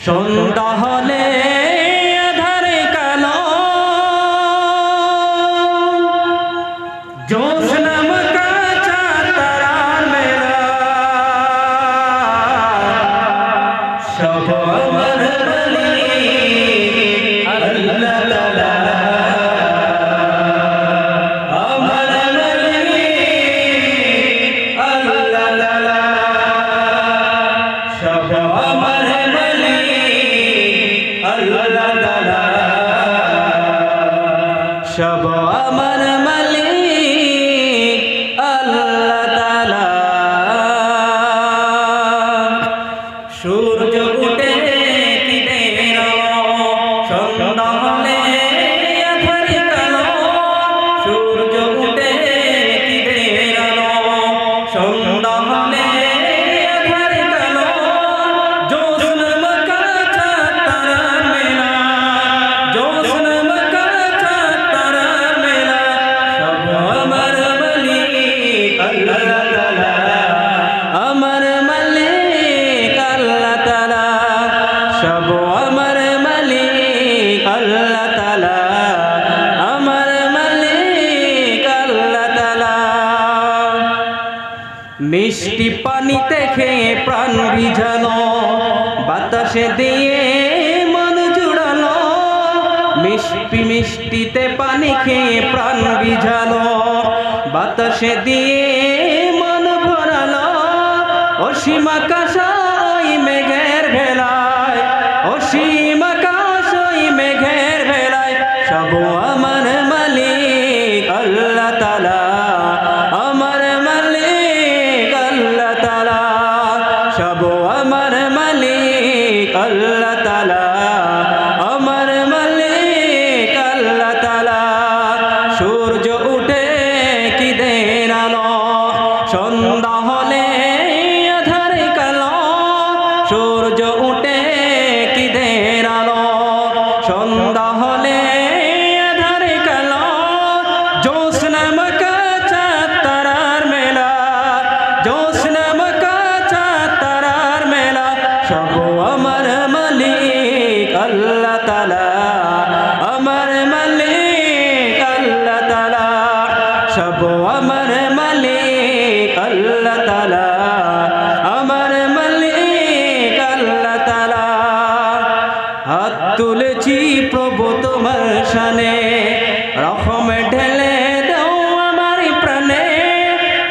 সন্ধ্যা হলে আধারে কালো জ্যোৎস্না মাখা চাঁদ তারার মেলা সব আমার মালিক আল্লাহ তাআলা আমার মালিক আল্লাহ তাআলা সব আমার আল্লাহ তাআলা সব আমার মালিক আল্লাহ তাআলা সূর্য উঠে কি বেরো সন্ধ্যা হলে আধারে কালো সূর্য উঠে কি বেরো সন্ধ্যা হলে আধারে কালো জ্যোৎস্না মাখা চাঁদ তারার মেলা জ্যোৎস্না মাখা চাঁদ তারার মেলা সব আমার মালিক আল্লাহ তাআলা আমার মালিক আল্লাহ তাআলা সব আমার মালিক আল্লাহ তাআলা আমার মালিক আল্লাহ তাআলা মিষ্টি পানিতে খেয়ে প্রাণ ভিজানো বাতাসে দিয়ে মন জুড়ালো মিষ্টিতে পানি খেয়ে প্রাণ ভিজানো বাতাসে দিয়ে মন ভরালো অসীম আকাশ ওই মেঘের ভেলায় অসীম আকাশ ওই মেঘের ভেলায় সব আমার মালিক আল্লাহ তাআলা আমার মালিক আল্লাহ তাআলা সব আমার মালিক আল্লাহ তাআলা আমার মালিক আল্লাহ তাআলা সূর্য উঠে কি দের আলো সন্ধ্যা হলে আধারে কালো সূর্য উঠে কি দের আলো সন্ধ্যা হলে আধারে কালো জ্যোৎস্না মাখা চাঁদ তারার মেলা জ্যোৎস্না মাখা চাঁদ তারার মেলা সব আমার মালিক আল্লাহ তাআলা আমার মালিক আল্লাহ তাআলা সব আমার মালিক আল্লাহ তাআলা আমার মালিক আল্লাহ তাআলা হাত তুলেছি প্রভু তোমার শানে রহম ঢেলে দাও আমার প্রাণে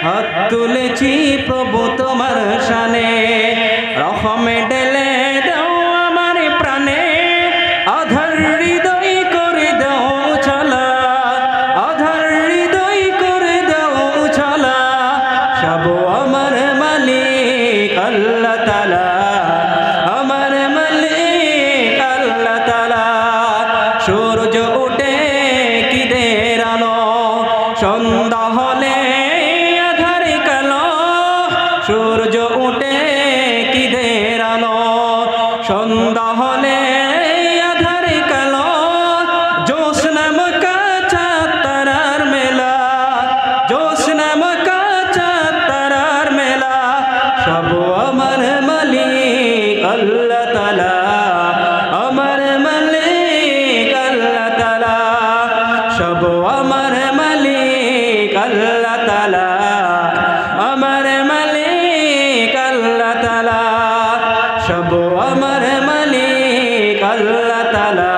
হাত তুলেছি প্রভু তোমার শানে রহম ঢেলে দাও আমার প্রাণে আধার হৃদয় করে দাও ছলা আধার হৃদয় করে দাও ছলা সব আমার মালিক আল্লাহ তাআলা আমার মালিক আল্লাহ তাআলা সূর্য উঠে কি দের আলো সন্ধ্যা হলে আধারে কালো সূর্য উঠে কি দের আলো সন্ধ্যা হলে আধারে কালো জ্যোৎস্না মাখা চাঁদ তারার মেলা জ্যোৎস্না মাখা চাঁদ তারার মেলা সব আমার মালিক আল্লাহ তাআলা আমার মালিক আল্লাহ তাআলা সব আমার মালিক আল্লাহ তাআলা আমার মালিক আল্লাহ তাআলা সব আমার মালিক আল্লাহ তাআলা